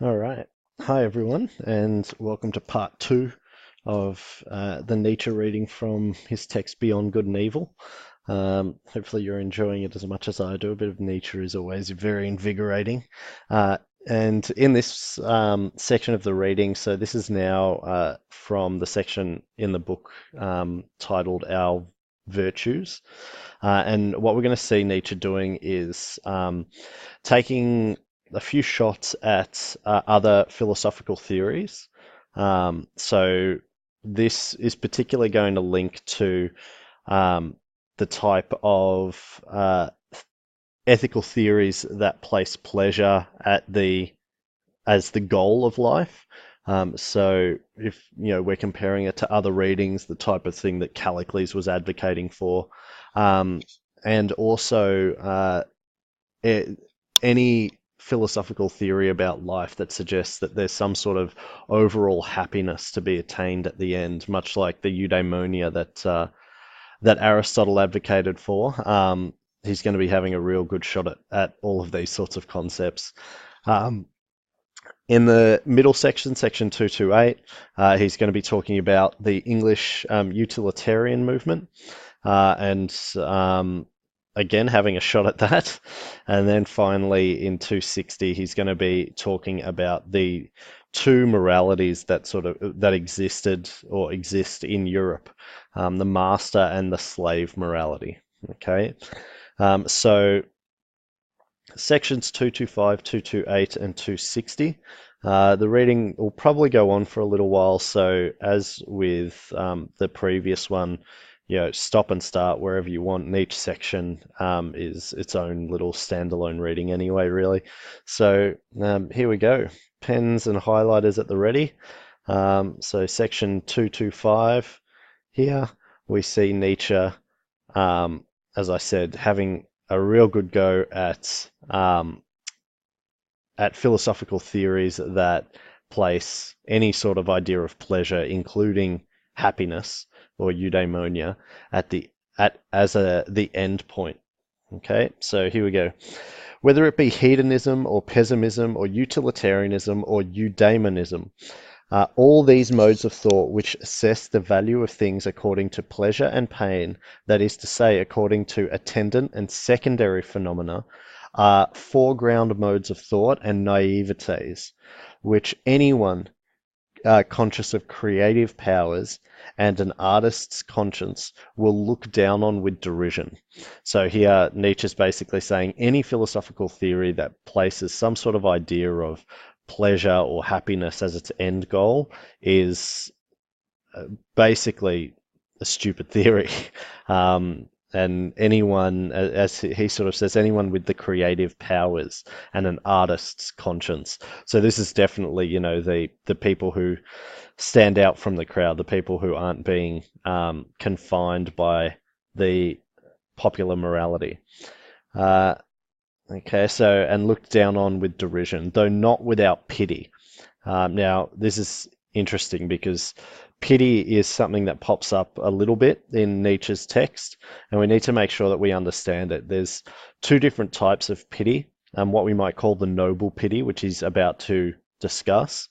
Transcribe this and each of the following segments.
All right. Hi, everyone, and welcome to part two of the Nietzsche reading from his text Beyond Good and Evil. Hopefully, you're enjoying it as much as I do. A bit of Nietzsche is always very invigorating. Uh, and in this section of the reading, so this is now from the section in the book titled Our Virtues. And what we're going to see Nietzsche doing is taking a few shots at other philosophical theories. So this is particularly going to link to um, the type of ethical theories that place pleasure as the goal of life. So if we're comparing it to other readings, the type of thing that Callicles was advocating for, um, and also any philosophical theory about life that suggests that there's some sort of overall happiness to be attained at the end, much like the eudaimonia that Aristotle advocated for. He's going to be having a real good shot at all of these sorts of concepts. Um, in the middle section, section 228, he's going to be talking about the English utilitarian movement and again having a shot at that. And then finally in 260, he's going to be talking about the two moralities that existed or exist in Europe, the master and the slave morality. Okay, so sections 225, 228, and 260. The reading will probably go on for a little while, so as with the previous one, stop and start wherever you want. And each section is its own little standalone reading anyway, really. So here we go. Pens and highlighters at the ready. So section 225 here, we see Nietzsche, as I said, having a real good go at philosophical theories that place any sort of idea of pleasure, including happiness or eudaimonia, the end point. Okay, so here we go. Whether it be hedonism or pessimism or utilitarianism or eudaimonism, all these modes of thought which assess the value of things according to pleasure and pain, that is to say, according to attendant and secondary phenomena, are foreground modes of thought and naivetes, which anyone conscious of creative powers and an artist's conscience will look down on with derision. So here Nietzsche's basically saying any philosophical theory that places some sort of idea of pleasure or happiness as its end goal is basically a stupid theory. And anyone, as he sort of says, anyone with the creative powers and an artist's conscience. So this is definitely, the people who stand out from the crowd, the people who aren't being confined by the popular morality. Okay, so, and looked down on with derision, though not without pity. Now, this is interesting because pity is something that pops up a little bit in Nietzsche's text, and we need to make sure that we understand it. There's two different types of pity, what we might call the noble pity, which he's about to discuss,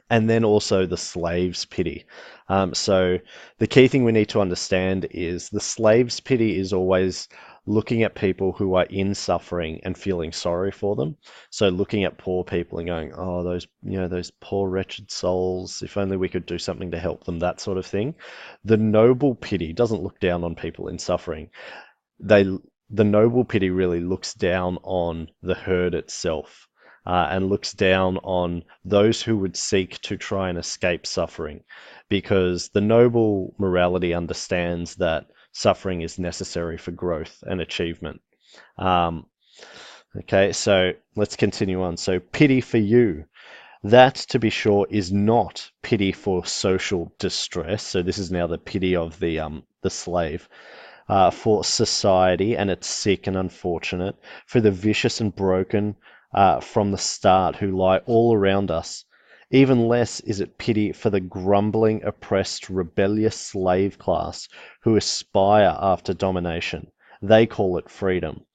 and then also the slave's pity. So the key thing we need to understand is the slave's pity is always looking at people who are in suffering and feeling sorry for them. So looking at poor people and going, oh, those poor wretched souls, if only we could do something to help them, that sort of thing. The noble pity doesn't look down on people in suffering. The noble pity really looks down on the herd itself. And looks down on those who would seek to try and escape suffering, because the noble morality understands that suffering is necessary for growth and achievement. Okay, so let's continue on. So pity for you. That, to be sure, is not pity for social distress. So this is now the pity of the slave. For society and its sick and unfortunate, for the vicious and broken from the start who lie all around us. Even less is it pity for the grumbling, oppressed, rebellious slave class who aspire after domination. They call it freedom.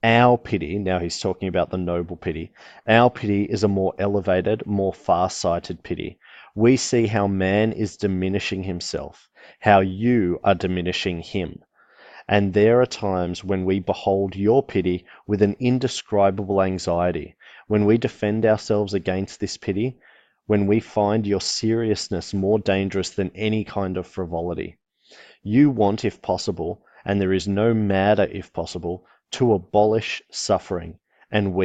Our pity, now he's talking about the noble pity, our pity is a more elevated, more far-sighted pity. We see how man is diminishing himself, how you are diminishing him. And there are times when we behold your pity with an indescribable anxiety, when we defend ourselves against this pity, when we find your seriousness more dangerous than any kind of frivolity. You want, if possible, and there is no matter if possible, to abolish suffering. And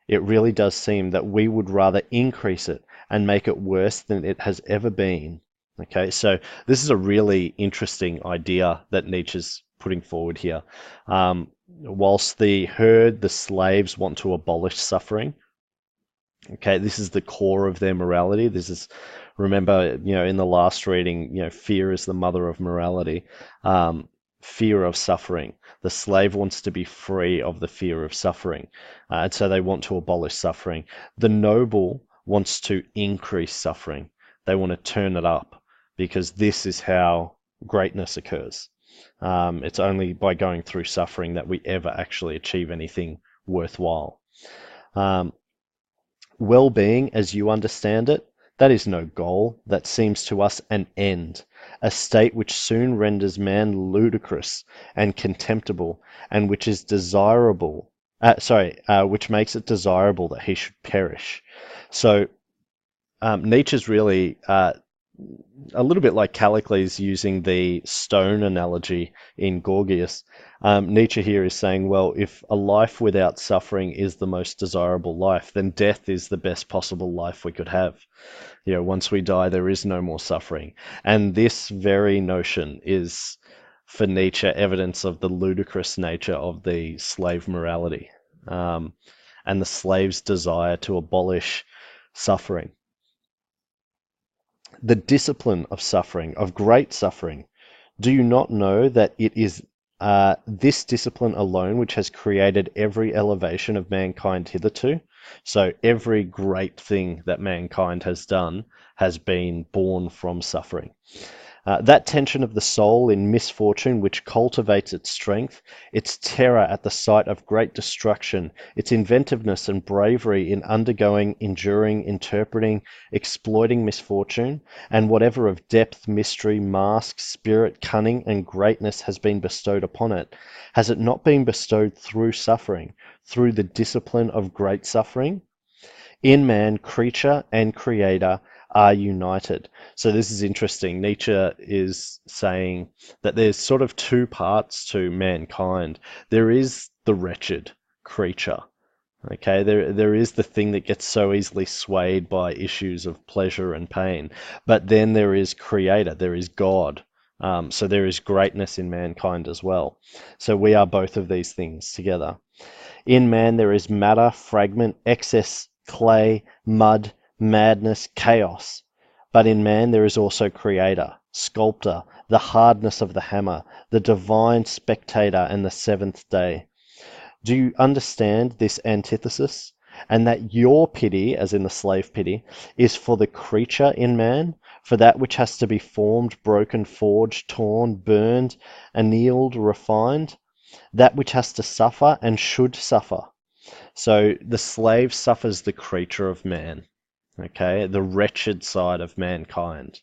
it really does seem that we would rather increase it and make it worse than it has ever been. Okay, so this is a really interesting idea that Nietzsche's putting forward here. Whilst the herd, the slaves, want to abolish suffering, okay, this is the core of their morality. This is, remember, in the last reading, fear is the mother of morality. Fear of suffering. The slave wants to be free of the fear of suffering, and so they want to abolish suffering. The noble wants to increase suffering. They want to turn it up because this is how greatness occurs. It's only by going through suffering that we ever actually achieve anything worthwhile. Well-being, as you understand it, that is no goal, that seems to us an end, a state which soon renders man ludicrous and contemptible, and which is desirable, which makes it desirable that he should perish. So Nietzsche's really a little bit like Callicles using the stone analogy in Gorgias. Nietzsche here is saying, well, if a life without suffering is the most desirable life, then death is the best possible life we could have. Once we die, there is no more suffering. And this very notion is, for Nietzsche, evidence of the ludicrous nature of the slave morality, and the slave's desire to abolish suffering. The discipline of suffering, of great suffering. Do you not know that it is this discipline alone which has created every elevation of mankind hitherto? So every great thing that mankind has done has been born from suffering. That tension of the soul in misfortune which cultivates its strength, its terror at the sight of great destruction, its inventiveness and bravery in undergoing, enduring, interpreting, exploiting misfortune, and whatever of depth, mystery, mask, spirit, cunning, and greatness has been bestowed upon it, has it not been bestowed through suffering, through the discipline of great suffering? In man, creature and creator are united. So this is interesting. Nietzsche is saying that there's sort of two parts to mankind. There is the wretched creature. Okay, there is the thing that gets so easily swayed by issues of pleasure and pain. But then there is creator, there is God. So there is greatness in mankind as well. So we are both of these things together. In man there is matter, fragment, excess, clay, mud, madness, chaos. But in man there is also creator, sculptor, the hardness of the hammer, the divine spectator and the seventh day. Do you understand this antithesis? And that your pity, as in the slave pity, is for the creature in man, for that which has to be formed, broken, forged, torn, burned, annealed, refined, that which has to suffer and should suffer. So the slave suffers the creature of man, okay, the wretched side of mankind.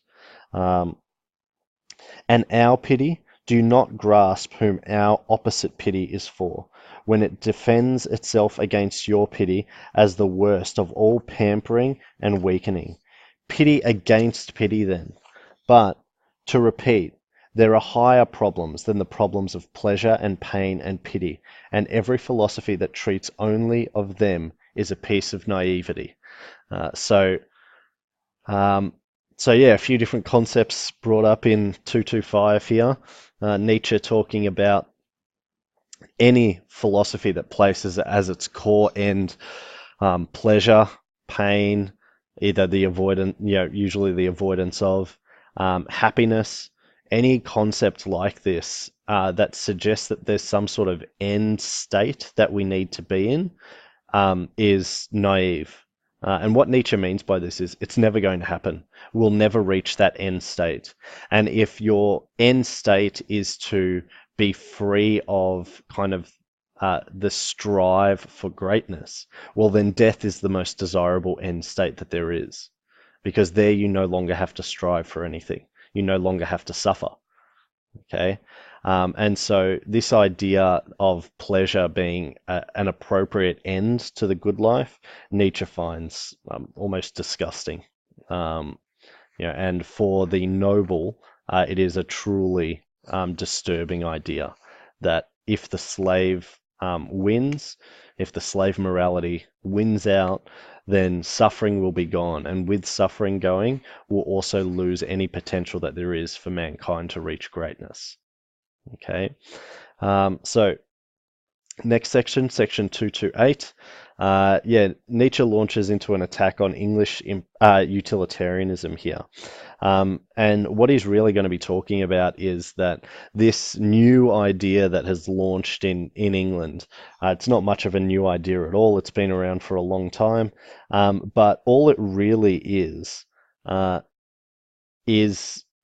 And our pity, do not grasp whom our opposite pity is for, when it defends itself against your pity as the worst of all pampering and weakening. Pity against pity then. But, to repeat, there are higher problems than the problems of pleasure and pain and pity, and every philosophy that treats only of them is a piece of naivety. So yeah, a few different concepts brought up in 225 here. Nietzsche talking about any philosophy that places as its core end pleasure, pain, either the avoidance, usually the avoidance of happiness, any concept like this that suggests that there's some sort of end state that we need to be in is naive. And what Nietzsche means by this is it's never going to happen. We'll never reach that end state. And if your end state is to be free of kind of the strive for greatness, well, then death is the most desirable end state that there is, because there you no longer have to strive for anything. You no longer have to suffer. Okay. And so this idea of pleasure being an appropriate end to the good life, Nietzsche finds almost disgusting. Um, and for the noble, it is a truly disturbing idea that if the slave wins, if the slave morality wins out, then suffering will be gone. And with suffering going, we'll also lose any potential that there is for mankind to reach greatness. Okay, so next section, section 228. Nietzsche launches into an attack on English utilitarianism here. And what he's really going to be talking about is that this new idea that has launched in England, it's not much of a new idea at all. It's been around for a long time. But all it really is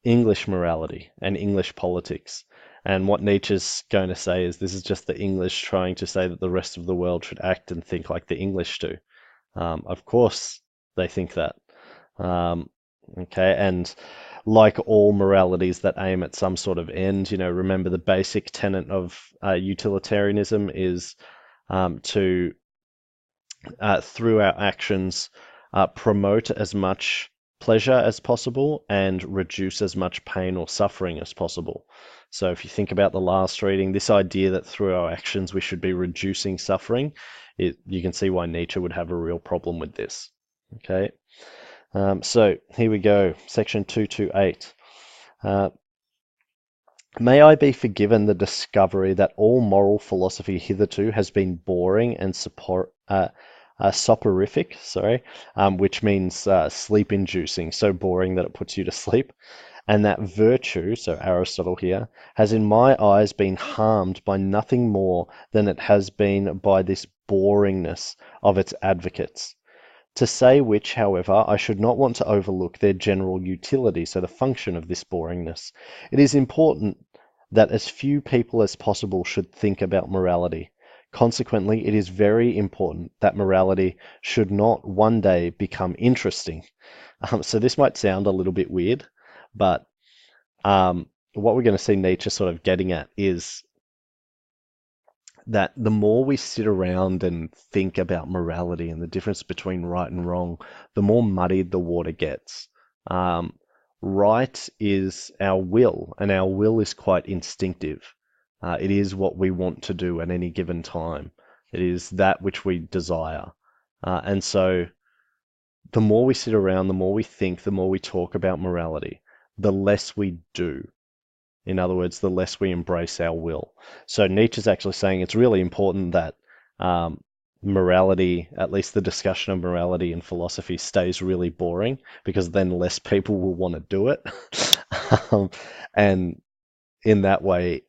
English morality and English politics. And what Nietzsche's going to say is this is just the English trying to say that the rest of the world should act and think like the English do. Of course, they think that. Okay, and like all moralities that aim at some sort of end, remember the basic tenet of utilitarianism is to, through our actions, promote as much pleasure as possible and reduce as much pain or suffering as possible. So if you think about the last reading, this idea that through our actions we should be reducing suffering, you can see why Nietzsche would have a real problem with this. Okay, so here we go, section 228. May I be forgiven the discovery that all moral philosophy hitherto has been boring and soporific, which means sleep-inducing, so boring that it puts you to sleep, and that virtue, so Aristotle here, has in my eyes been harmed by nothing more than it has been by this boringness of its advocates. To say which, however, I should not want to overlook their general utility, so the function of this boringness. It is important that as few people as possible should think about morality. Consequently, it is very important that morality should not one day become interesting. So this might sound a little bit weird, but what we're going to see Nietzsche sort of getting at is that the more we sit around and think about morality and the difference between right and wrong, the more muddied the water gets. Right is our will, and our will is quite instinctive. It is what we want to do at any given time. It is that which we desire. And so the more we sit around, the more we think, the more we talk about morality, the less we do. In other words, the less we embrace our will. So Nietzsche's actually saying it's really important that morality, at least the discussion of morality in philosophy, stays really boring, because then less people will want to do it. And in that way,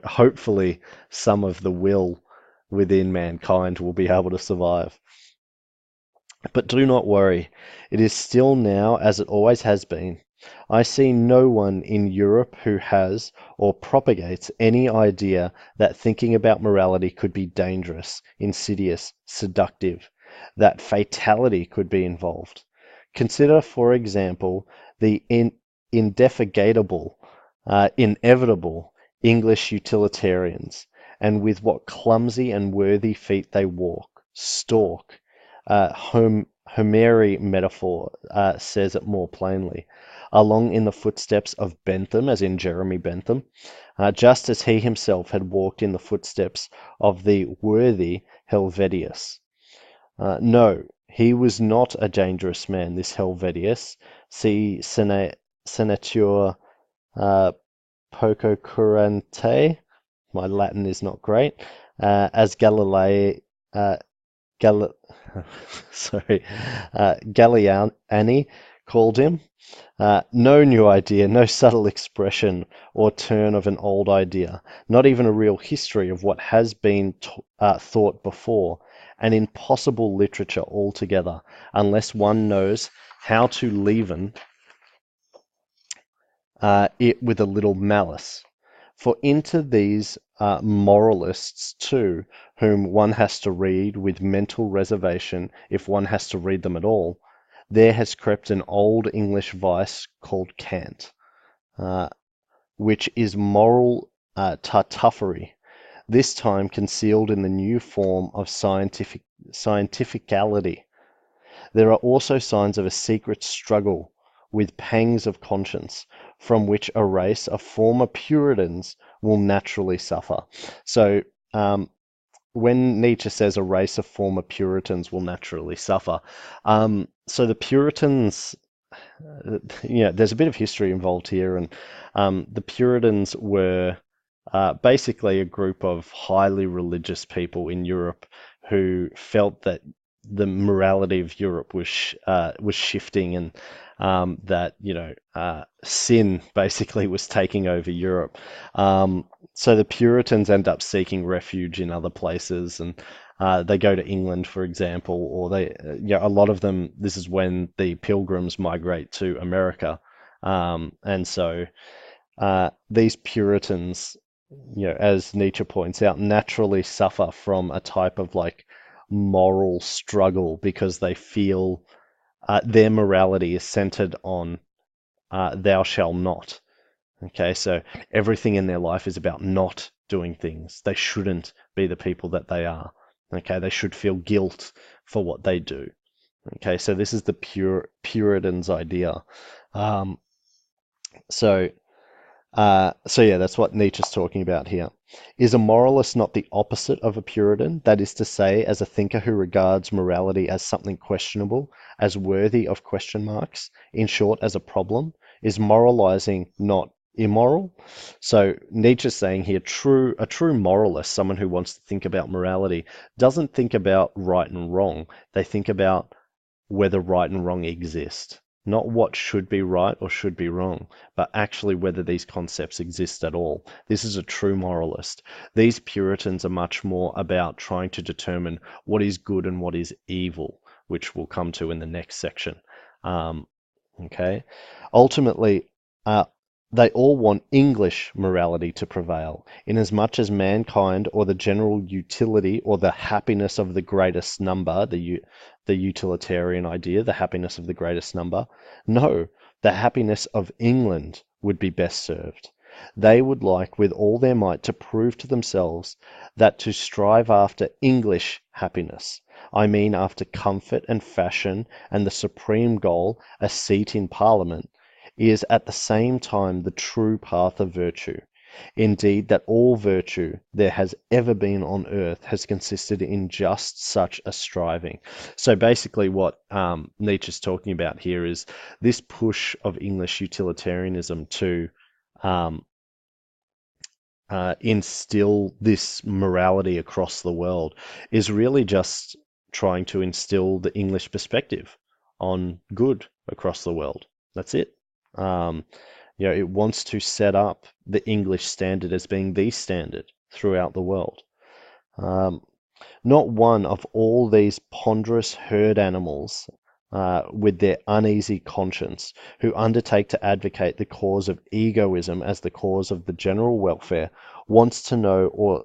hopefully some of the will within mankind will be able to survive. But do not worry, it is still now as it always has been. I see no one in Europe who has or propagates any idea that thinking about morality could be dangerous, insidious, seductive, that fatality could be involved. Consider, for example, the indefatigable, inevitable English utilitarians, and with what clumsy and worthy feet they stalk. Homeric metaphor says it more plainly, along in the footsteps of Bentham, as in Jeremy Bentham, just as he himself had walked in the footsteps of the worthy Helvetius. No, he was not a dangerous man, this Helvetius. See Senator Pococurante. My Latin is not great. As Galilei. Galliani called him. No new idea, no subtle expression or turn of an old idea, not even a real history of what has been thought before, an impossible literature altogether, unless one knows how to leaven it with a little malice. For into these moralists too, whom one has to read with mental reservation if one has to read them at all, there has crept an old English vice called cant, uh, which is moral tartuffery, this time concealed in the new form of scientificality. There are also signs of a secret struggle with pangs of conscience, from which a race of former Puritans will naturally suffer. So, when Nietzsche says a race of former Puritans will naturally suffer, so the Puritans, there's a bit of history involved here, and the Puritans were basically a group of highly religious people in Europe who felt that the morality of Europe was shifting, and that sin basically was taking over Europe. So the Puritans end up seeking refuge in other places, and they go to England, for example, or a lot of them. This is when the Pilgrims migrate to America, and so these Puritans, as Nietzsche points out, naturally suffer from a type of like moral struggle because they feel their morality is centered on thou shall not. Okay, so everything in their life is about not doing things. They shouldn't be the people that they are. Okay, they should feel guilt for what they do. Okay, so this is the Puritans idea. Um, so so yeah, that's what Nietzsche's talking about here. Is a moralist not the opposite of a Puritan? That is to say, as a thinker who regards morality as something questionable, as worthy of question marks, in short, as a problem? Is moralizing not immoral? So Nietzsche's saying here, a true moralist, someone who wants to think about morality, doesn't think about right and wrong. They think about whether right and wrong exist. Not what should be right or should be wrong, but actually whether these concepts exist at all. This is a true moralist. These Puritans are much more about trying to determine what is good and what is evil, which we'll come to in the next section. Okay. Ultimately, uh, they all want English morality to prevail, inasmuch as mankind, or the general utility, or the happiness of the greatest number, the utilitarian idea, the happiness of the greatest number. No, the happiness of England would be best served. They would like with all their might to prove to themselves that to strive after English happiness, I mean after comfort and fashion and the supreme goal, a seat in Parliament, is at the same time the true path of virtue. Indeed, that all virtue there has ever been on earth has consisted in just such a striving. So basically, what Nietzsche's talking about here is this push of English utilitarianism to um, instill this morality across the world is really just trying to instill the English perspective on good across the world. That's it. Um, it wants to set up the English standard as being the standard throughout the world. Um, Not one of all these ponderous herd animals with their uneasy conscience, who undertake to advocate the cause of egoism as the cause of the general welfare, wants to know or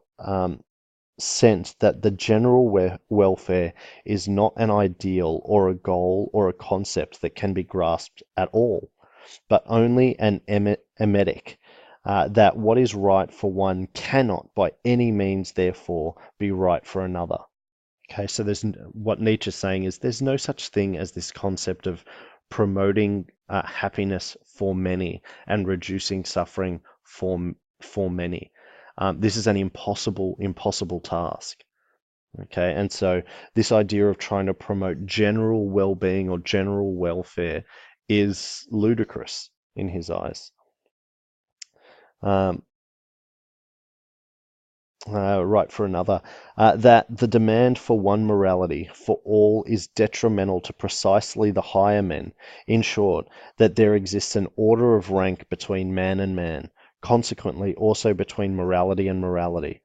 sense that the general welfare is not an ideal or a goal or a concept that can be grasped at all, but only an emetic, that what is right for one cannot by any means therefore be right for another. Okay, so what Nietzsche's saying is there's no such thing as this concept of promoting happiness for many and reducing suffering for many. This is an impossible task. Okay, and so this idea of trying to promote general well-being or general welfare is ludicrous in his eyes. Um, right for another, that the demand for one morality for all is detrimental to precisely the higher men. In short, that there exists an order of rank between man and man, consequently also between morality and morality.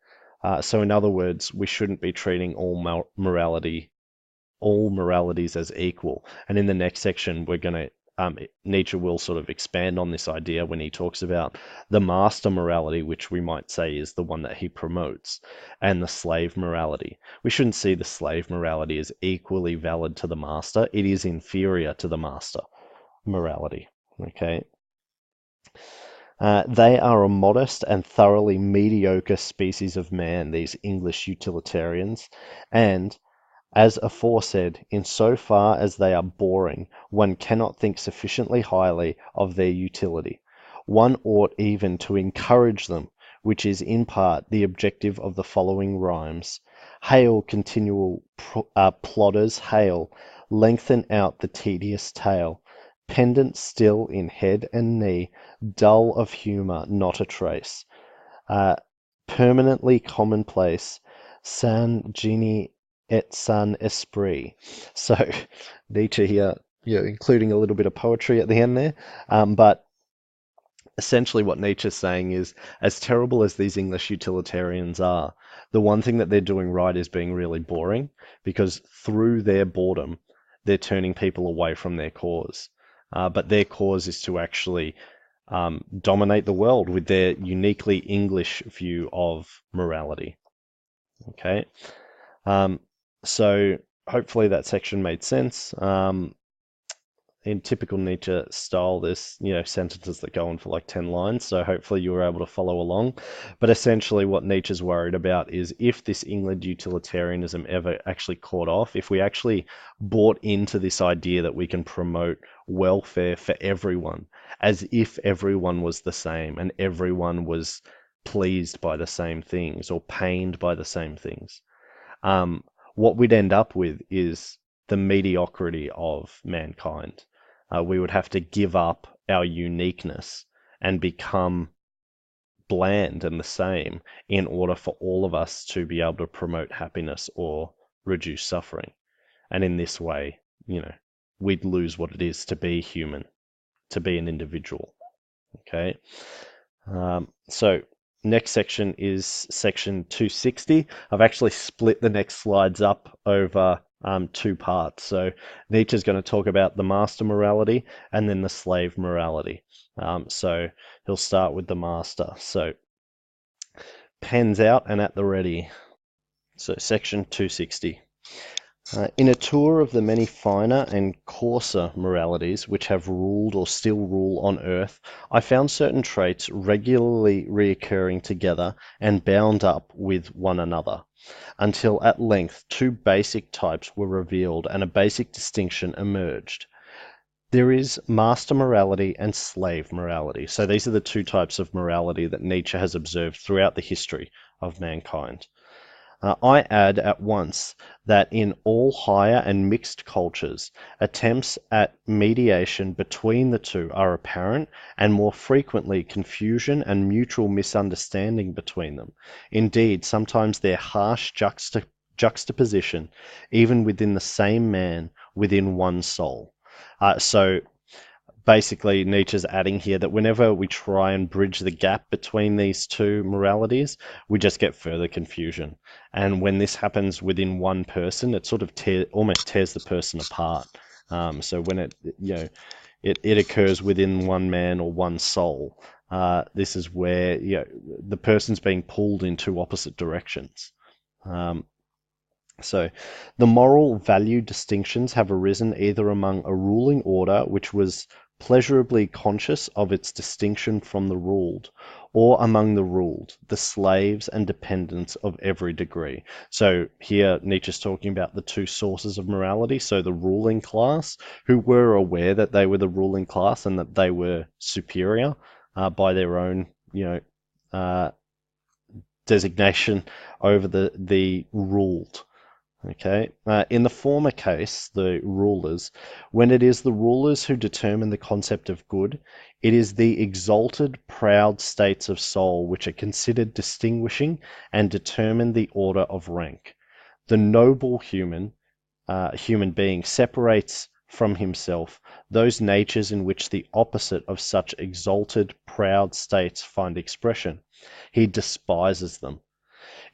So in other words, we shouldn't be treating all moralities as equal. And in the next section, we're going to Nietzsche will sort of expand on this idea when he talks about the master morality, which we might say is the one that he promotes, and the slave morality. We shouldn't see the slave morality as equally valid to the master. It is inferior to the master morality. Okay. They are a modest and thoroughly mediocre species of man, these English utilitarians, and as aforesaid, in so far as they are boring, one cannot think sufficiently highly of their utility. One ought even to encourage them, which is in part the objective of the following rhymes. Hail, continual plodders, hail, lengthen out the tedious tale. Pendant still in head and knee, dull of humour, not a trace. Permanently commonplace, sans genie et sans esprit. So Nietzsche here, including a little bit of poetry at the end there. But essentially what Nietzsche's saying is, as terrible as these English utilitarians are, the one thing that they're doing right is being really boring, because through their boredom, they're turning people away from their cause. But their cause is to actually dominate the world with their uniquely English view of morality. Okay. So hopefully that section made sense. In typical Nietzsche style, there's sentences that go on for like 10 lines, so hopefully you were able to follow along. But essentially what Nietzsche's worried about is if this England utilitarianism ever actually caught off, if we actually bought into this idea that we can promote welfare for everyone, as if everyone was the same and everyone was pleased by the same things or pained by the same things, what we'd end up with is the mediocrity of mankind. We would have to give up our uniqueness and become bland and the same in order for all of us to be able to promote happiness or reduce suffering. And in this way, we'd lose what it is to be human, to be an individual. Okay. So next section is section 260. I've actually split the next slides up over two parts. So Nietzsche's going to talk about the master morality and then the slave morality. So he'll start with the master. So pens out and at the ready. So section 260. In a tour of the many finer and coarser moralities which have ruled or still rule on earth, I found certain traits regularly reoccurring together and bound up with one another, until at length two basic types were revealed and a basic distinction emerged. There is master morality and slave morality. So these are the two types of morality that Nietzsche has observed throughout the history of mankind. I add at once that in all higher and mixed cultures, attempts at mediation between the two are apparent, and more frequently confusion and mutual misunderstanding between them. Indeed, sometimes their harsh juxtaposition, even within the same man, within one soul. So basically Nietzsche's adding here that whenever we try and bridge the gap between these two moralities, we just get further confusion. And when this happens within one person, it sort of almost tears the person apart. So when it occurs within one man or one soul, this is where the person's being pulled in two opposite directions. So the moral value distinctions have arisen either among a ruling order which was pleasurably conscious of its distinction from the ruled, or among the ruled, the slaves and dependents of every degree. So here Nietzsche's talking about the two sources of morality. So the ruling class, who were aware that they were the ruling class and that they were superior by their own, designation over the ruled. Okay. In the former case, the rulers, when it is the rulers who determine the concept of good, it is the exalted, proud states of soul which are considered distinguishing and determine the order of rank. The noble human being separates from himself those natures in which the opposite of such exalted, proud states find expression. He despises them.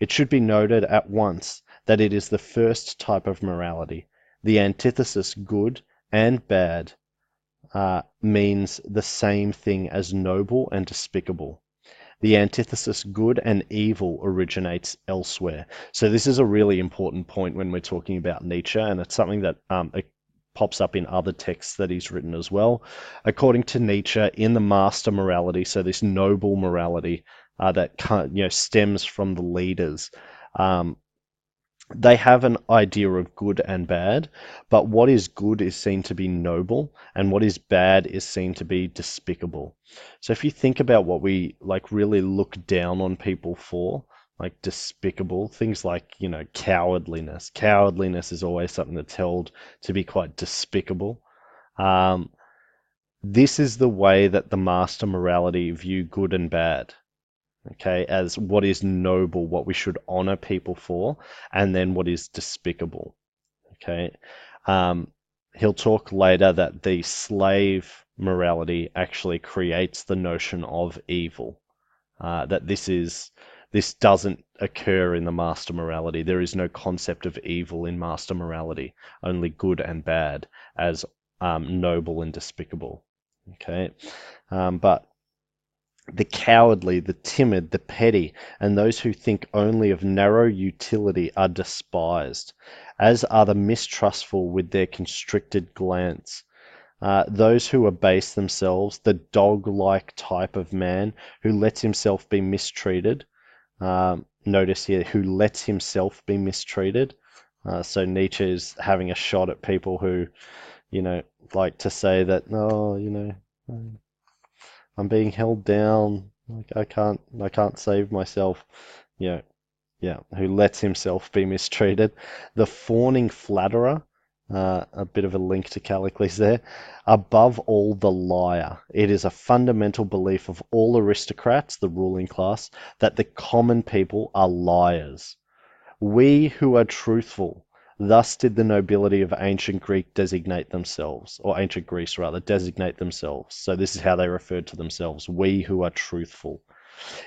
It should be noted at once that it is the first type of morality, the antithesis good and bad, means the same thing as noble and despicable. The antithesis good and evil originates elsewhere. So this is a really important point when we're talking about Nietzsche, and it's something that it pops up in other texts that he's written as well. According to Nietzsche, in the master morality, so this noble morality that stems from the leaders, um, they have an idea of good and bad, but what is good is seen to be noble, and what is bad is seen to be despicable. So if you think about what we like really look down on people for, like despicable, things like, cowardliness. Cowardliness is always something that's held to be quite despicable. Um, this is the way that the master morality view good and bad, okay, as what is noble, what we should honor people for, and then what is despicable, okay. Um, he'll talk later that the slave morality actually creates the notion of evil, that this doesn't occur in the master morality. There is no concept of evil in master morality, only good and bad as noble and despicable, okay. But the cowardly, the timid, the petty, and those who think only of narrow utility are despised, as are the mistrustful with their constricted glance. Those who abase themselves, the dog-like type of man who lets himself be mistreated. Notice here, who lets himself be mistreated. So Nietzsche is having a shot at people who, like to say that, no, I'm being held down. Like I can't save myself. Yeah, yeah. Who lets himself be mistreated? The fawning flatterer. A bit of a link to Callicles there. Above all, the liar. It is a fundamental belief of all aristocrats, the ruling class, that the common people are liars. We who are truthful. Thus did the nobility of ancient Greek designate themselves, or ancient Greece rather, designate themselves. So this is how they referred to themselves, we who are truthful.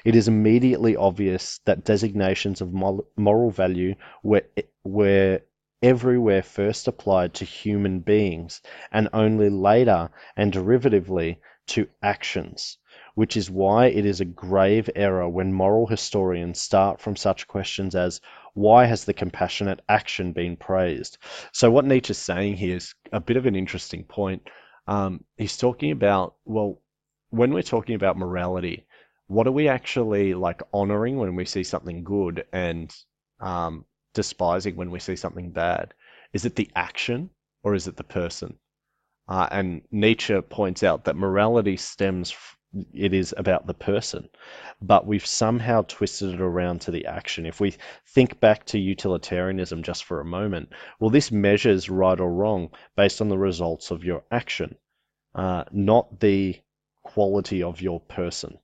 It is immediately obvious that designations of moral value were everywhere first applied to human beings, and only later and derivatively to actions, which is why it is a grave error when moral historians start from such questions as why has the compassionate action been praised? So what Nietzsche's saying here is a bit of an interesting point. He's talking about, well, when we're talking about morality, what are we actually like honoring when we see something good and despising when we see something bad? Is it the action or is it the person? And Nietzsche points out that morality it is about the person, but we've somehow twisted it around to the action. If we think back to utilitarianism just for a moment, well, this measures right or wrong based on the results of your action, not the quality of your person.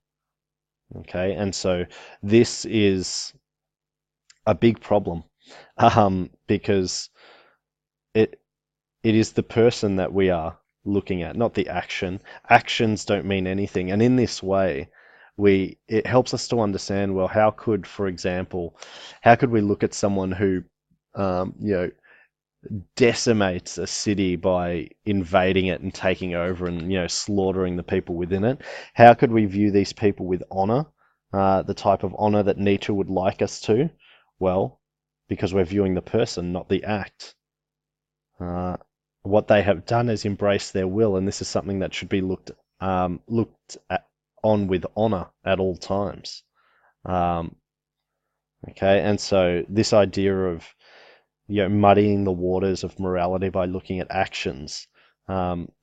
Okay, and so this is a big problem, because it it is the person that we are looking at, not the action. Actions don't mean anything, and in this way, it helps us to understand. Well, for example, how could we look at someone who, um, you know, decimates a city by invading it and taking over and slaughtering the people within it? How could we view these people with honor, the type of honor that Nietzsche would like us to? Well, because we're viewing the person, not the act. Uh, what they have done is embrace their will, and this is something that should be looked on with honor at all times. Um, okay, and so this idea of muddying the waters of morality by looking at actions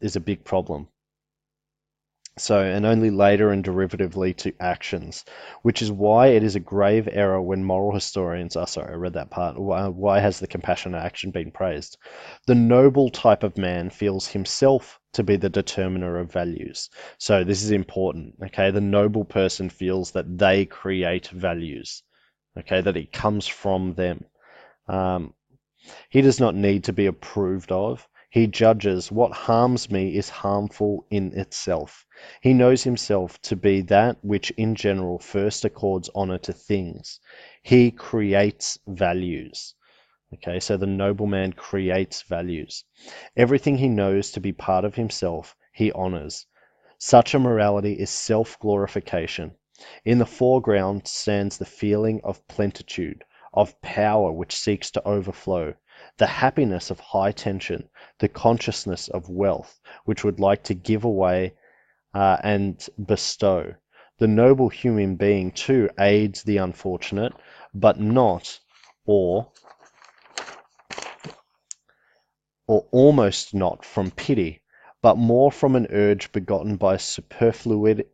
is a big problem. So, and only later and derivatively to actions, which is why it is a grave error when moral historians are, sorry, I read that part. Why has the compassionate action been praised? The noble type of man feels himself to be the determiner of values. So this is important, okay? The noble person feels that they create values, okay? That it comes from them. He does not need to be approved of. He judges what harms me is harmful in itself. He knows himself to be that which in general first accords honor to things. He creates values. Okay, so the nobleman creates values. Everything he knows to be part of himself, he honors. Such a morality is self-glorification. In the foreground stands the feeling of plenitude, of power which seeks to overflow, the happiness of high tension, the consciousness of wealth which would like to give away and bestow. The noble human being too aids the unfortunate, but not, or or almost not from pity, but more from an urge begotten by superfluity,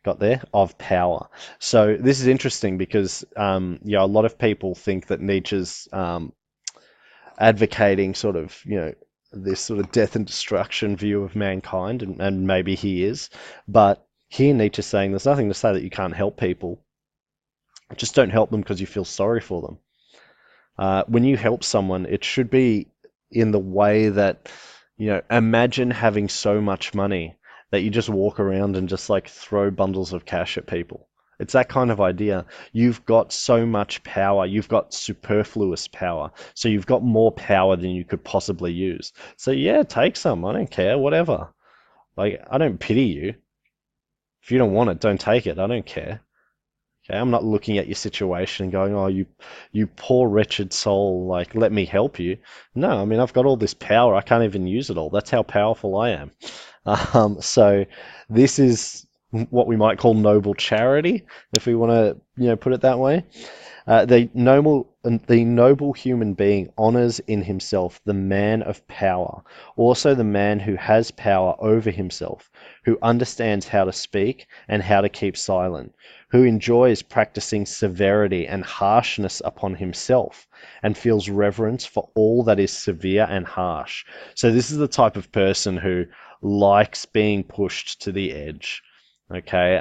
got there, of power. So this is interesting because yeah, a lot of people think that Nietzsche's advocating sort of, this sort of death and destruction view of mankind, and maybe he is, but here Nietzsche's saying there's nothing to say that you can't help people. Just don't help them because you feel sorry for them. When you help someone, it should be in the way that, imagine having so much money that you just walk around and just like throw bundles of cash at people. It's that kind of idea. You've got so much power. You've got superfluous power. So you've got more power than you could possibly use. So yeah, take some. I don't care. Whatever. Like, I don't pity you. If you don't want it, don't take it. I don't care. Okay, I'm not looking at your situation and going, "Oh, you poor wretched soul, like let me help you." No, I mean I've got all this power, I can't even use it all. That's how powerful I am. So this is what we might call noble charity, if we want to, put it that way. The noble human being honors in himself the man of power, also the man who has power over himself, who understands how to speak and how to keep silent, who enjoys practicing severity and harshness upon himself, and feels reverence for all that is severe and harsh. So this is the type of person who likes being pushed to the edge. Okay,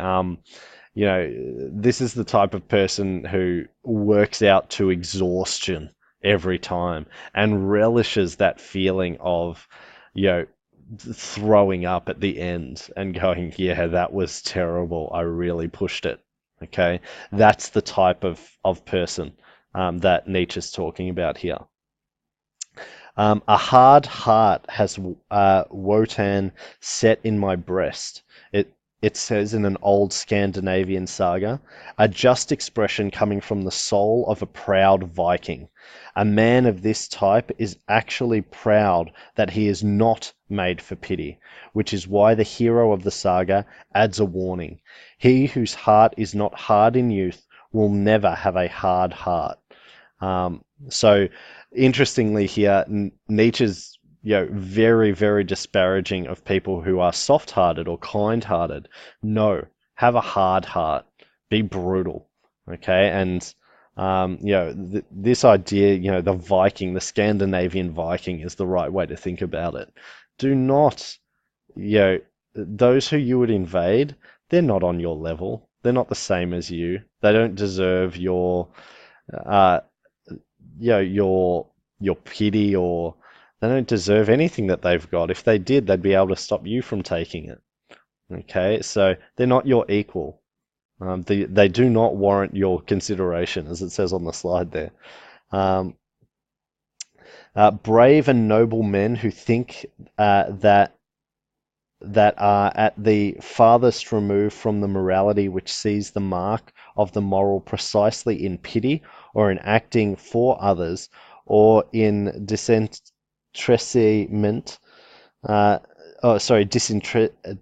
this is the type of person who works out to exhaustion every time and relishes that feeling of, throwing up at the end and going, yeah, that was terrible. I really pushed it. Okay, that's the type of person that Nietzsche's talking about here. A hard heart has Wotan set in my breast. It says in an old Scandinavian saga, a just expression coming from the soul of a proud Viking. A man of this type is actually proud that he is not made for pity, which is why the hero of the saga adds a warning. He whose heart is not hard in youth will never have a hard heart. So interestingly here, Nietzsche's very, very disparaging of people who are soft-hearted or kind-hearted. No, have a hard heart. Be brutal, okay? And this idea, the Viking, the Scandinavian Viking, is the right way to think about it. Do not, those who you would invade, they're not on your level. They're not the same as you. They don't deserve your pity, or they don't deserve anything that they've got. If they did, they'd be able to stop you from taking it. Okay, so they're not your equal. They do not warrant your consideration, as it says on the slide there. Brave and noble men who think that are at the farthest remove from the morality which sees the mark of the moral precisely in pity or in acting for others or in disinterestment,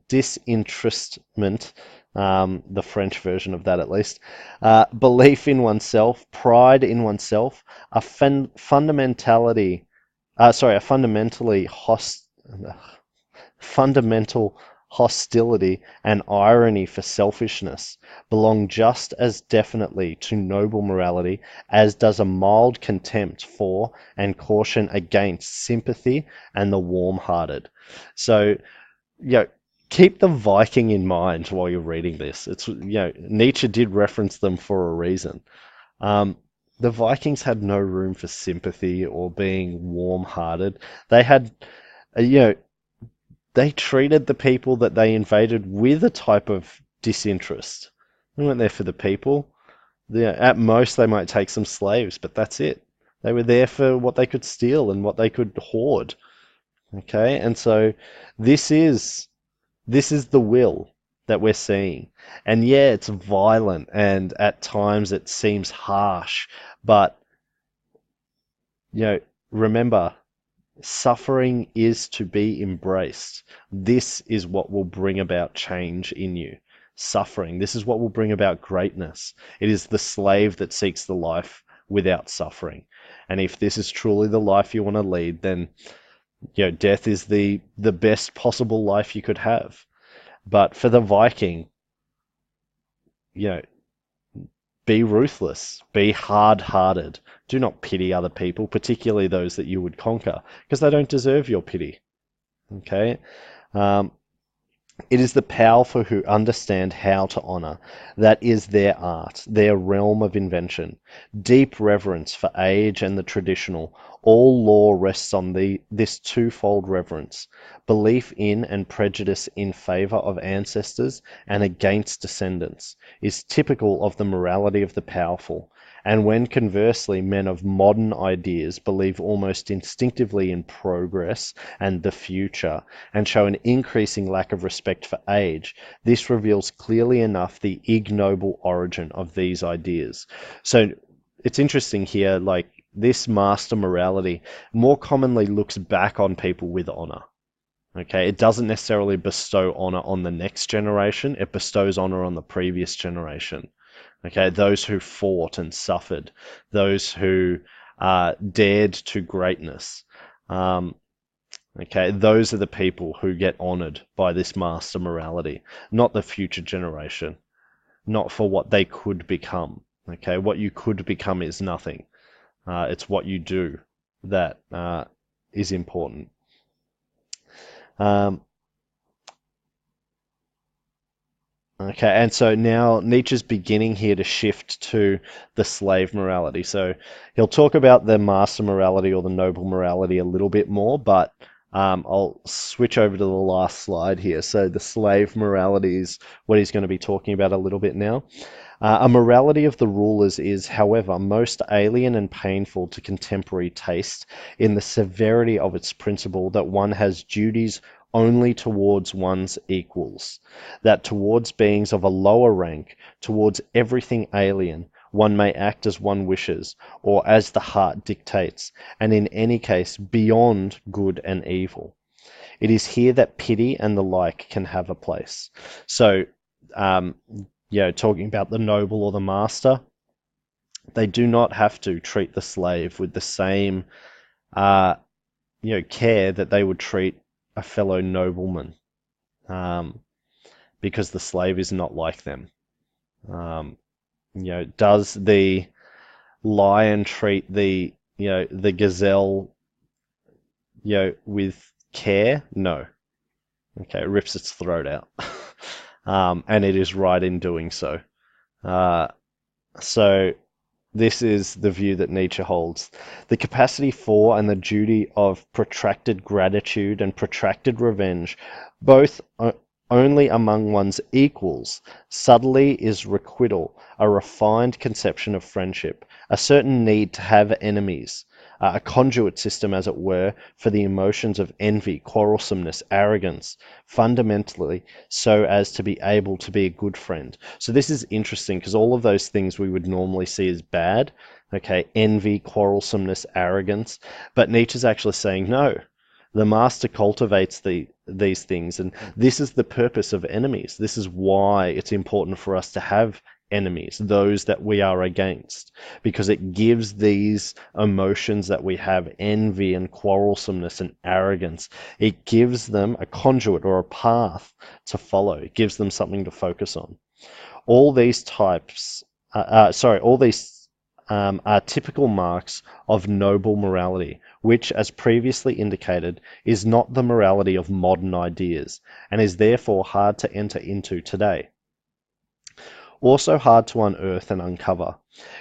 disinterestment, the French version of that at least, belief in oneself, pride in oneself, a fundamentally fundamental hostility and irony for selfishness belong just as definitely to noble morality as does a mild contempt for and caution against sympathy and the warm-hearted. So, keep the Viking in mind while you're reading this. It's, Nietzsche did reference them for a reason. The Vikings had no room for sympathy or being warm-hearted. They had, they treated the people that they invaded with a type of disinterest. They weren't there for the people. At most, they might take some slaves, but that's it. They were there for what they could steal and what they could hoard. Okay, and so this is this is the will that we're seeing. And yeah, it's violent and at times it seems harsh, but you know, remember, suffering is to be embraced. This is what will bring about change in you. Suffering. This is what will bring about greatness. It is the slave that seeks the life without suffering. And if this is truly the life you want to lead, then death is the best possible life you could have. But for the Viking, you know, be ruthless, be hard-hearted. Do not pity other people, particularly those that you would conquer, because they don't deserve your pity. Okay? Um, it is the powerful who understand how to honor. That is their art, their realm of invention. Deep reverence for age and the traditional. All law rests on this twofold reverence. Belief in and prejudice in favor of ancestors and against descendants is typical of the morality of the powerful. And when conversely men of modern ideas believe almost instinctively in progress and the future, and show an increasing lack of respect for age, this reveals clearly enough the ignoble origin of these ideas. So it's interesting here, like this master morality more commonly looks back on people with honor. Okay, it doesn't necessarily bestow honor on the next generation, it bestows honor on the previous generation. Okay, those who fought and suffered, those who dared to greatness. Um, okay, those are the people who get honored by this master morality, not the future generation, not for what they could become. Okay, what you could become is nothing. It's what you do that is important. Um, Okay, and so now Nietzsche's beginning here to shift to the slave morality. So he'll talk about the master morality or the noble morality a little bit more, but I'll switch over to the last slide here. So the slave morality is what he's going to be talking about a little bit now. A morality of the rulers is, however, most alien and painful to contemporary taste in the severity of its principle that one has duties only towards one's equals, that towards beings of a lower rank, towards everything alien, one may act as one wishes, or as the heart dictates, and in any case beyond good and evil. It is here that pity and the like can have a place. So, um, talking about the noble or the master, they do not have to treat the slave with the same, uh, care that they would treat a fellow nobleman, um, because the slave is not like them. Um, does the lion treat the gazelle, with care? No. Okay, it rips its throat out, and it is right in doing so. Uh, so this is the view that Nietzsche holds. The capacity for and the duty of protracted gratitude and protracted revenge, both only among one's equals, subtly is requital, a refined conception of friendship, a certain need to have enemies, a conduit system, as it were, for the emotions of envy, quarrelsomeness, arrogance, fundamentally so as to be able to be a good friend. So this is interesting because all of those things we would normally see as bad, okay, envy, quarrelsomeness, arrogance, but Nietzsche's actually saying no. The master cultivates these things, and this is the purpose of enemies. This is why it's important for us to have enemies, those that we are against, because it gives these emotions that we have, envy and quarrelsomeness and arrogance, it gives them a conduit or a path to follow. It gives them something to focus on. All these types, all these are typical marks of noble morality, which, as previously indicated, is not the morality of modern ideas, and is therefore hard to enter into today. Also hard to unearth and uncover.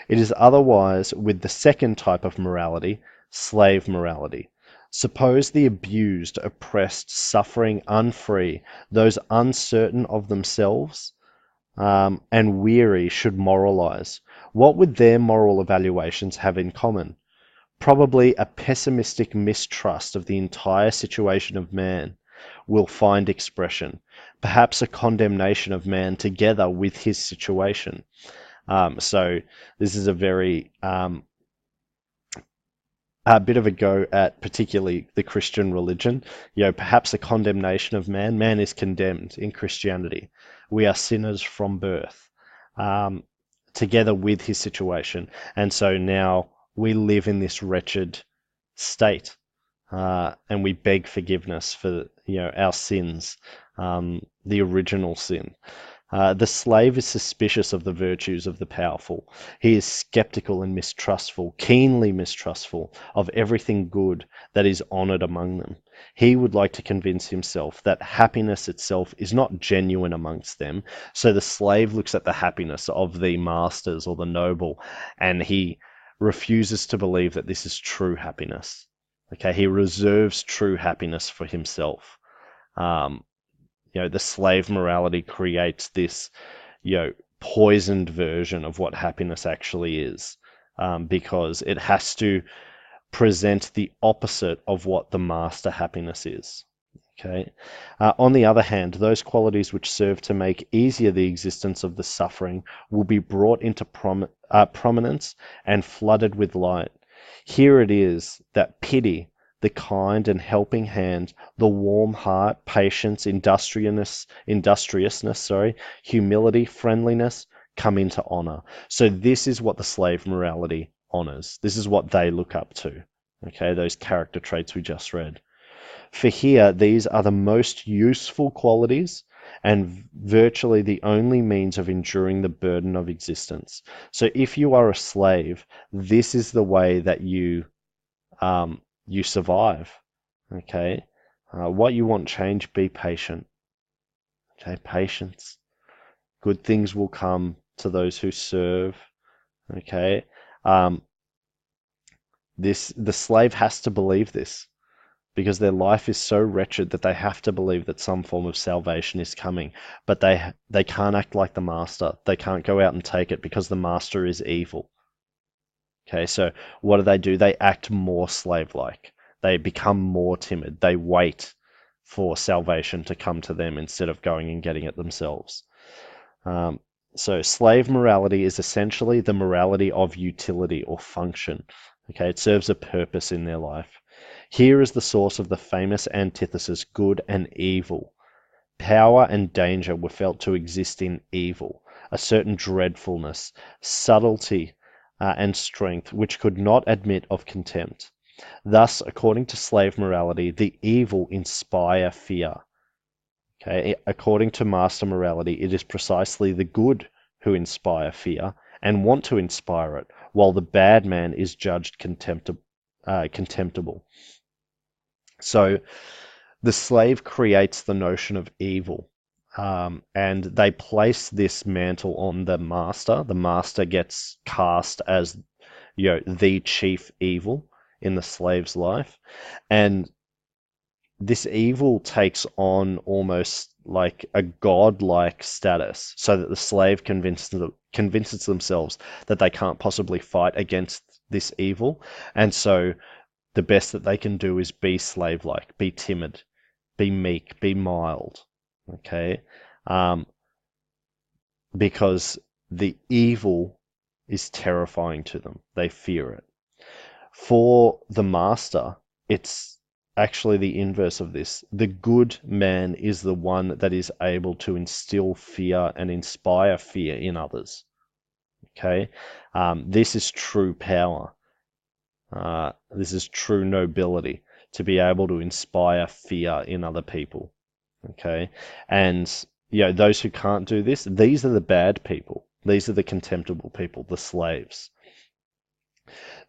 It is otherwise with the second type of morality, slave morality. Suppose the abused, oppressed, suffering, unfree, those uncertain of themselves, and weary should moralize. What would their moral evaluations have in common? Probably a pessimistic mistrust of the entire situation of man will find expression, perhaps a condemnation of man together with his situation. So this is a very a bit of a go at particularly the Christian religion. Perhaps a condemnation of man. Man is condemned in Christianity. We are sinners from birth, um, together with his situation. And so now we live in this wretched state, and we beg forgiveness for our sins, the original sin. The slave is suspicious of the virtues of the powerful. He is skeptical and mistrustful, keenly mistrustful of everything good that is honored among them. He would like to convince himself that happiness itself is not genuine amongst them. So the slave looks at the happiness of the masters or the noble, and he refuses to believe that this is true happiness. Okay, he reserves true happiness for himself. Um, the slave morality creates this, poisoned version of what happiness actually is, because it has to present the opposite of what the master happiness is. Okay. On the other hand, those qualities which serve to make easier the existence of the suffering will be brought into prominence and flooded with light. Here it is that pity, the kind and helping hand, the warm heart, patience, industriousness, humility, friendliness, come into honor. So this is what the slave morality honors. This is what they look up to. Okay, those character traits we just read. For here, these are the most useful qualities and virtually the only means of enduring the burden of existence. So if you are a slave, this is the way that you survive. Okay, what you want change, be patient. Okay, patience. Good things will come to those who serve. Okay, the slave has to believe this, because their life is so wretched that they have to believe that some form of salvation is coming. But they can't act like the master. They can't go out and take it because the master is evil. Okay, so what do? They act more slave-like. They become more timid. They wait for salvation to come to them instead of going and getting it themselves. Um, so slave morality is essentially the morality of utility or function. Okay, it serves a purpose in their life. Here is the source of the famous antithesis good and evil. Power and danger were felt to exist in evil, a certain dreadfulness, subtlety, and strength which could not admit of contempt. Thus, according to slave morality, the evil inspire fear. Okay, according to master morality, it is precisely the good who inspire fear and want to inspire it, while the bad man is judged contemptible. So the slave creates the notion of evil, and they place this mantle on the master. The master gets cast as, the chief evil in the slave's life, and this evil takes on almost like a godlike status, so that the slave convinces themselves that they can't possibly fight against this evil, and so the best that they can do is be slave-like, be timid, be meek, be mild. Okay, because the evil is terrifying to them. They fear it. For the master, it's actually the inverse of this. The good man is the one that is able to instill fear and inspire fear in others. Okay, this is true power. This is true nobility, to be able to inspire fear in other people. Okay, and those who can't do this, these are the bad people. These are the contemptible people, the slaves.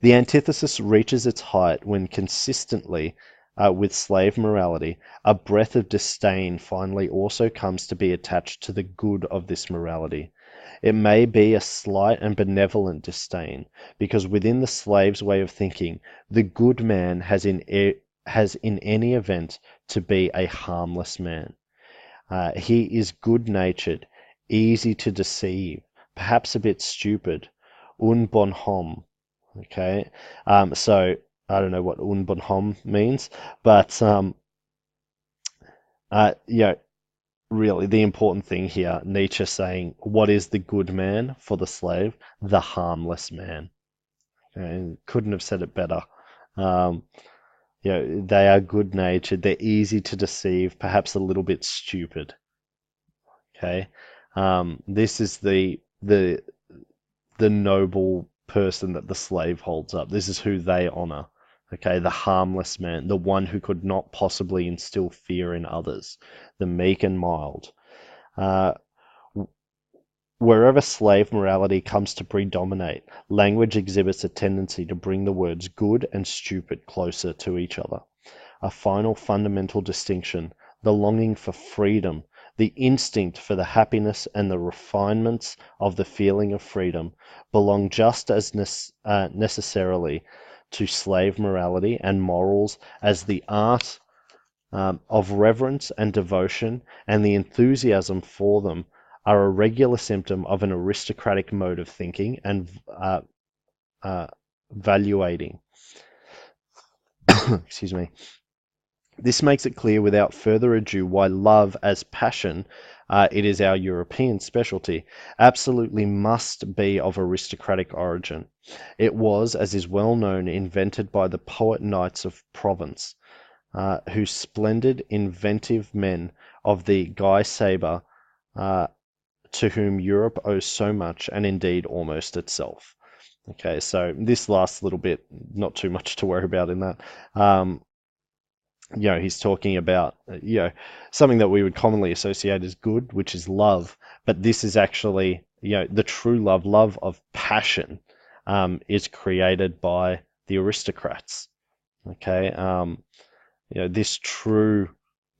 The antithesis reaches its height when consistently with slave morality, a breath of disdain finally also comes to be attached to the good of this morality. It may be a slight and benevolent disdain, because within the slave's way of thinking, the good man has in any event to be a harmless man. He is good-natured, easy to deceive, perhaps a bit stupid, un bon homme. Okay, so I don't know what Unbonhom means, but you know, really the important thing here, Nietzsche saying, what is the good man for the slave? The harmless man. And couldn't have said it better. Um, they are good natured, they're easy to deceive, perhaps a little bit stupid. Okay, this is the noble person that the slave holds up. This is who they honor. Okay, the harmless man, the one who could not possibly instill fear in others, the meek and mild. Uh, Wherever slave morality comes to predominate, language exhibits a tendency to bring the words good and stupid closer to each other. A final fundamental distinction, the longing for freedom, the instinct for the happiness and the refinements of the feeling of freedom, belong just as necessarily to slave morality and morals as the art of reverence and devotion and the enthusiasm for them are a regular symptom of an aristocratic mode of thinking and valuating. Excuse me. This makes it clear without further ado why love as passion, it is our European specialty, absolutely must be of aristocratic origin. It was, as is well known, invented by the poet knights of Provence, whose splendid, inventive men of the Guy Sabre, to whom Europe owes so much, and indeed almost itself. Okay, so this last little bit, not too much to worry about in that. He's talking about, something that we would commonly associate as good, which is love. But this is actually, the true love of passion, is created by the aristocrats. Okay. This true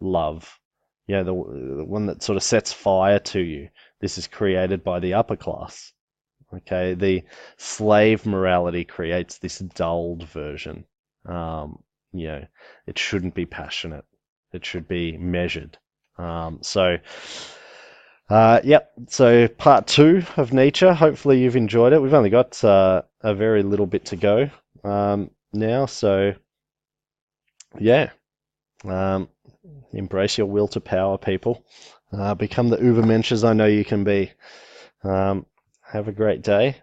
love, the one that sort of sets fire to you, this is created by the upper class. Okay. The slave morality creates this dulled version. You know, it shouldn't be passionate. It should be measured. Yep. So part two of Nietzsche. Hopefully you've enjoyed it. We've only got a very little bit to go now. So yeah, um, embrace your will to power, people. Become the Ubermenschers I know you can be. Have a great day.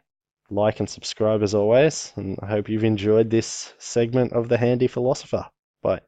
Like and subscribe as always, and I hope you've enjoyed this segment of The Handy Philosopher. Bye.